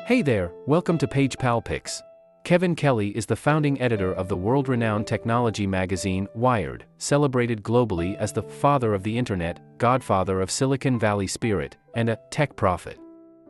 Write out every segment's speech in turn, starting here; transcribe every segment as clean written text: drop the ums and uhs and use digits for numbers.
Hey there, welcome to Page Pal Picks. Kevin Kelly is the founding editor of the world-renowned technology magazine Wired, celebrated globally as the father of the internet, godfather of Silicon Valley spirit, and a tech prophet.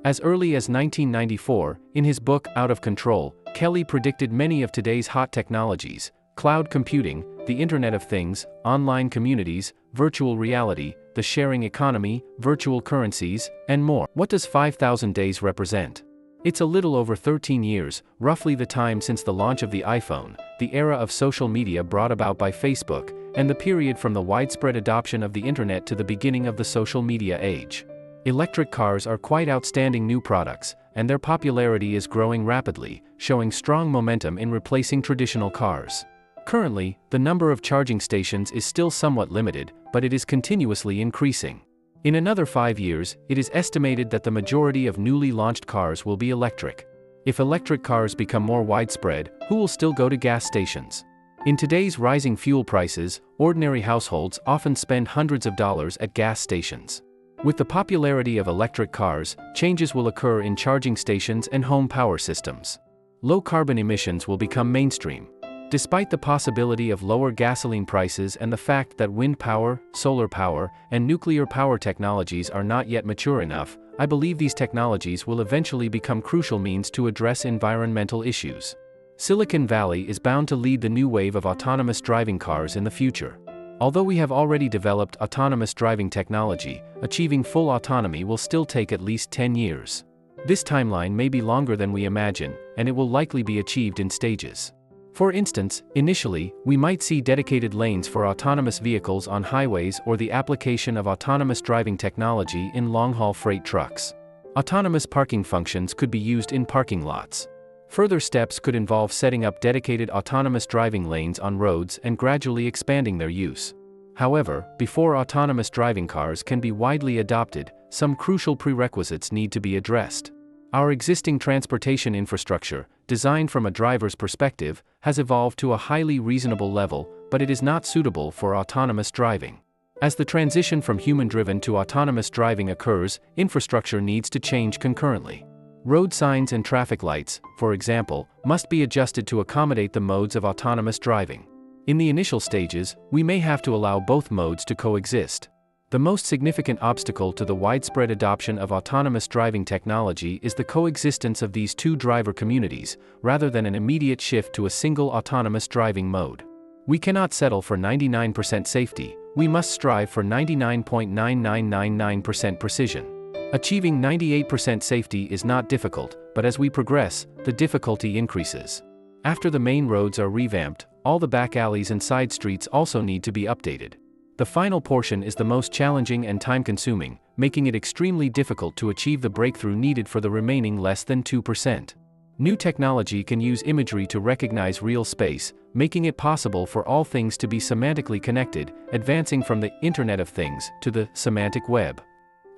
As early as 1994, in his book Out of Control, Kelly predicted many of today's hot technologies: cloud computing, the Internet of Things, online communities, virtual reality, the sharing economy, virtual currencies, and more. What does 5,000 days represent? It's a little over 13 years, roughly the time since the launch of the iPhone, the era of social media brought about by Facebook, and the period from the widespread adoption of the internet to the beginning of the social media age. Electric cars are quite outstanding new products, and their popularity is growing rapidly, showing strong momentum in replacing traditional cars. Currently, the number of charging stations is still somewhat limited, but it is continuously increasing. In another 5 years, it is estimated that the majority of newly launched cars will be electric. If electric cars become more widespread, who will still go to gas stations? In today's rising fuel prices, ordinary households often spend hundreds of dollars at gas stations. With the popularity of electric cars, changes will occur in charging stations and home power systems. Low carbon emissions will become mainstream. Despite the possibility of lower gasoline prices and the fact that wind power, solar power, and nuclear power technologies are not yet mature enough, I believe these technologies will eventually become crucial means to address environmental issues. Silicon Valley is bound to lead the new wave of autonomous driving cars in the future. Although we have already developed autonomous driving technology, achieving full autonomy will still take at least 10 years. This timeline may be longer than we imagine, and it will likely be achieved in stages. For instance, initially, we might see dedicated lanes for autonomous vehicles on highways or the application of autonomous driving technology in long-haul freight trucks. Autonomous parking functions could be used in parking lots. Further steps could involve setting up dedicated autonomous driving lanes on roads and gradually expanding their use. However, before autonomous driving cars can be widely adopted, some crucial prerequisites need to be addressed. Our existing transportation infrastructure, designed from a driver's perspective, has evolved to a highly reasonable level, but it is not suitable for autonomous driving. As the transition from human-driven to autonomous driving occurs, infrastructure needs to change concurrently. Road signs and traffic lights, for example, must be adjusted to accommodate the modes of autonomous driving. In the initial stages, we may have to allow both modes to coexist. The most significant obstacle to the widespread adoption of autonomous driving technology is the coexistence of these two driver communities, rather than an immediate shift to a single autonomous driving mode. We cannot settle for 99% safety, we must strive for 99.9999% precision. Achieving 98% safety is not difficult, but as we progress, the difficulty increases. After the main roads are revamped, all the back alleys and side streets also need to be updated. The final portion is the most challenging and time-consuming, making it extremely difficult to achieve the breakthrough needed for the remaining less than 2%. New technology can use imagery to recognize real space, making it possible for all things to be semantically connected, advancing from the Internet of Things to the semantic web.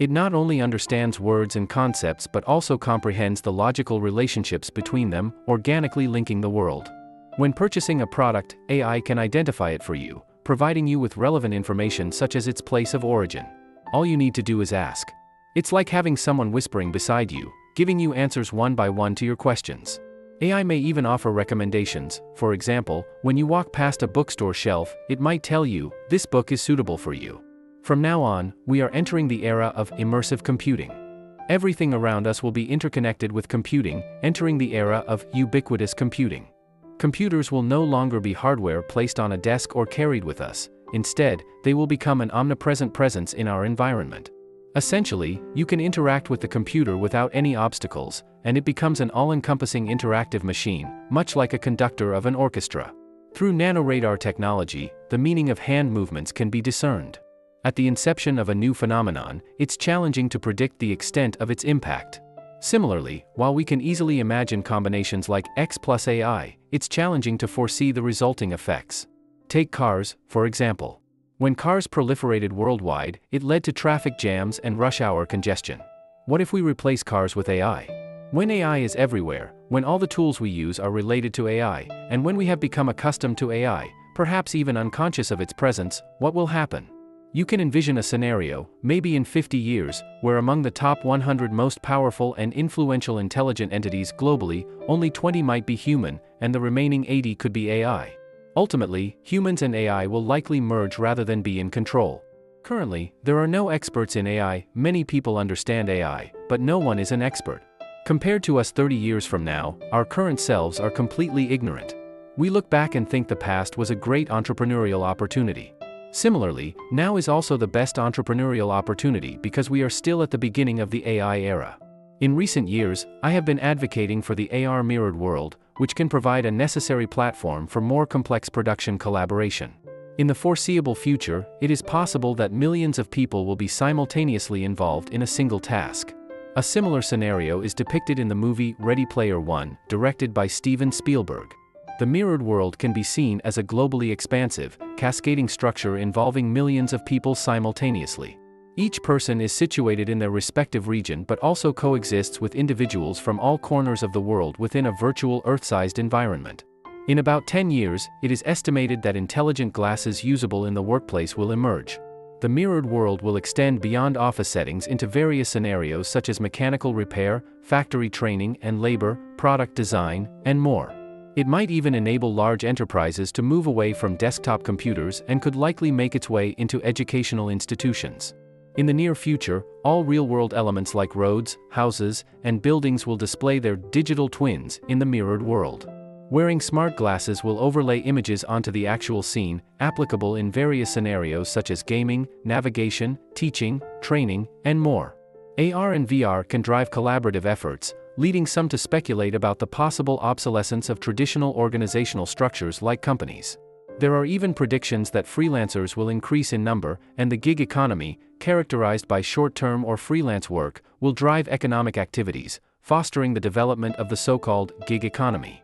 It not only understands words and concepts but also comprehends the logical relationships between them, organically linking the world. When purchasing a product, AI can identify it for you, providing you with relevant information such as its place of origin. All you need to do is ask. It's like having someone whispering beside you, giving you answers one by one to your questions. AI may even offer recommendations. For example, when you walk past a bookstore shelf, it might tell you, "This book is suitable for you." From now on, we are entering the era of immersive computing. Everything around us will be interconnected with computing, entering the era of ubiquitous computing. Computers will no longer be hardware placed on a desk or carried with us. Instead, they will become an omnipresent presence in our environment. Essentially, you can interact with the computer without any obstacles, and it becomes an all-encompassing interactive machine, much like a conductor of an orchestra. Through nanoradar technology, the meaning of hand movements can be discerned. At the inception of a new phenomenon, it's challenging to predict the extent of its impact. Similarly, while we can easily imagine combinations like X plus AI, it's challenging to foresee the resulting effects. Take cars, for example. When cars proliferated worldwide, it led to traffic jams and rush hour congestion. What if we replace cars with AI? When AI is everywhere, when all the tools we use are related to AI, and when we have become accustomed to AI, perhaps even unconscious of its presence, what will happen? You can envision a scenario, maybe in 50 years, where among the top 100 most powerful and influential intelligent entities globally, only 20 might be human, and the remaining 80 could be AI. Ultimately, humans and AI will likely merge rather than be in control. Currently, there are no experts in AI. Many people understand AI, but no one is an expert. Compared to us 30 years from now, our current selves are completely ignorant. We look back and think the past was a great entrepreneurial opportunity. Similarly, now is also the best entrepreneurial opportunity because we are still at the beginning of the AI era. In recent years, I have been advocating for the AR mirrored world, which can provide a necessary platform for more complex production collaboration. In the foreseeable future, it is possible that millions of people will be simultaneously involved in a single task. A similar scenario is depicted in the movie Ready Player One, directed by Steven Spielberg. The mirrored world can be seen as a globally expansive, cascading structure involving millions of people simultaneously. Each person is situated in their respective region but also coexists with individuals from all corners of the world within a virtual Earth-sized environment. In about 10 years, it is estimated that intelligent glasses usable in the workplace will emerge. The mirrored world will extend beyond office settings into various scenarios such as mechanical repair, factory training and labor, product design, and more. It might even enable large enterprises to move away from desktop computers and could likely make its way into educational institutions. In the near future, all real-world elements like roads, houses, and buildings will display their digital twins in the mirrored world. Wearing smart glasses will overlay images onto the actual scene, applicable in various scenarios such as gaming, navigation, teaching, training, and more. AR and VR can drive collaborative efforts, leading some to speculate about the possible obsolescence of traditional organizational structures like companies. There are even predictions that freelancers will increase in number, and the gig economy, characterized by short-term or freelance work, will drive economic activities, fostering the development of the so-called gig economy.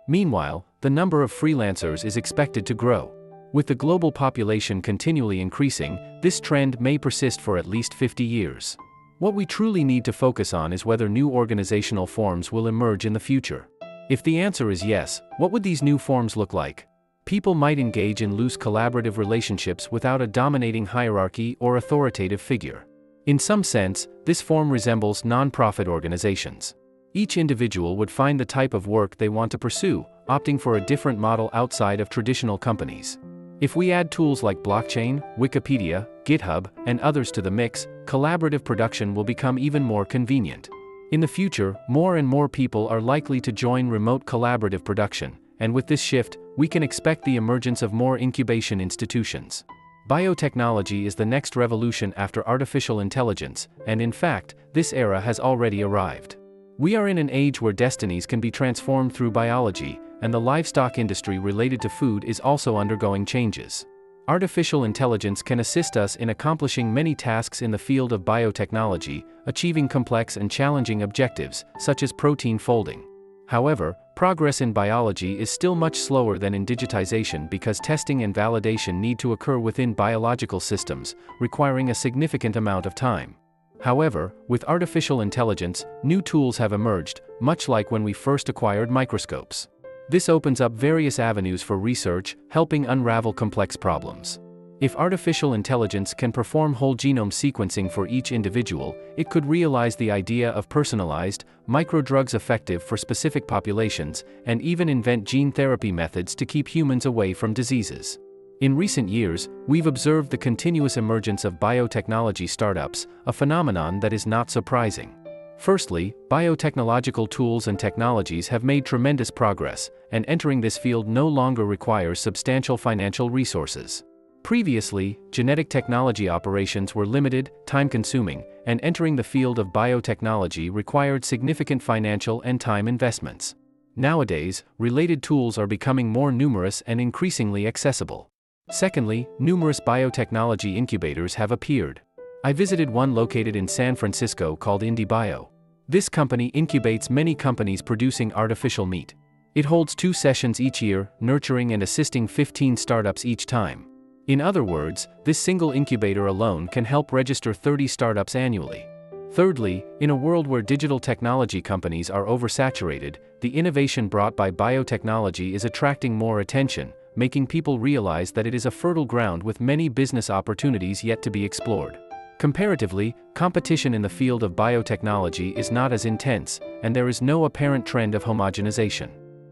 Meanwhile, the number of freelancers is expected to grow. With the global population continually increasing, this trend may persist for at least 50 years. What we truly need to focus on is whether new organizational forms will emerge in the future. If the answer is yes, what would these new forms look like? People might engage in loose collaborative relationships without a dominating hierarchy or authoritative figure. In some sense, this form resembles non-profit organizations. Each individual would find the type of work they want to pursue, opting for a different model outside of traditional companies. If we add tools like blockchain, Wikipedia, GitHub, and others to the mix, collaborative production will become even more convenient. In the future, more and more people are likely to join remote collaborative production, and with this shift, we can expect the emergence of more incubation institutions. Biotechnology is the next revolution after artificial intelligence, and in fact, this era has already arrived. We are in an age where destinies can be transformed through biology, and the livestock industry related to food is also undergoing changes. Artificial intelligence can assist us in accomplishing many tasks in the field of biotechnology, achieving complex and challenging objectives, such as protein folding. However, progress in biology is still much slower than in digitization because testing and validation need to occur within biological systems, requiring a significant amount of time. However, with artificial intelligence, new tools have emerged, much like when we first acquired microscopes. This opens up various avenues for research, helping unravel complex problems. If artificial intelligence can perform whole genome sequencing for each individual, it could realize the idea of personalized, microdrugs effective for specific populations, and even invent gene therapy methods to keep humans away from diseases. In recent years, we've observed the continuous emergence of biotechnology startups, a phenomenon that is not surprising. Firstly, biotechnological tools and technologies have made tremendous progress, and entering this field no longer requires substantial financial resources. Previously, genetic technology operations were limited, time-consuming, and entering the field of biotechnology required significant financial and time investments. Nowadays, related tools are becoming more numerous and increasingly accessible. Secondly, numerous biotechnology incubators have appeared. I visited one located in San Francisco called IndieBio. This company incubates many companies producing artificial meat. It holds 2 sessions each year, nurturing and assisting 15 startups each time. In other words, this single incubator alone can help register 30 startups annually. Thirdly, in a world where digital technology companies are oversaturated, the innovation brought by biotechnology is attracting more attention, making people realize that it is a fertile ground with many business opportunities yet to be explored. Comparatively, competition in the field of biotechnology is not as intense, and there is no apparent trend of homogenization.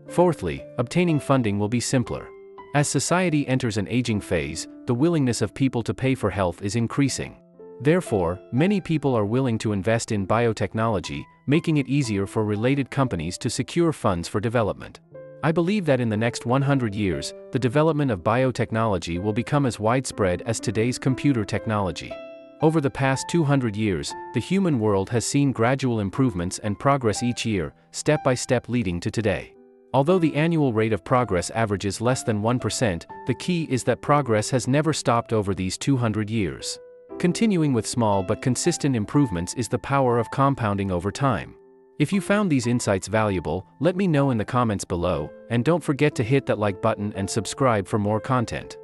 Fourthly, obtaining funding will be simpler. As society enters an aging phase, the willingness of people to pay for health is increasing. Therefore, many people are willing to invest in biotechnology, making it easier for related companies to secure funds for development. I believe that in the next 100 years, the development of biotechnology will become as widespread as today's computer technology. Over the past 200 years, the human world has seen gradual improvements and progress each year, step by step leading to today. Although the annual rate of progress averages less than 1%, the key is that progress has never stopped over these 200 years. Continuing with small but consistent improvements is the power of compounding over time. If you found these insights valuable, let me know in the comments below, and don't forget to hit that like button and subscribe for more content.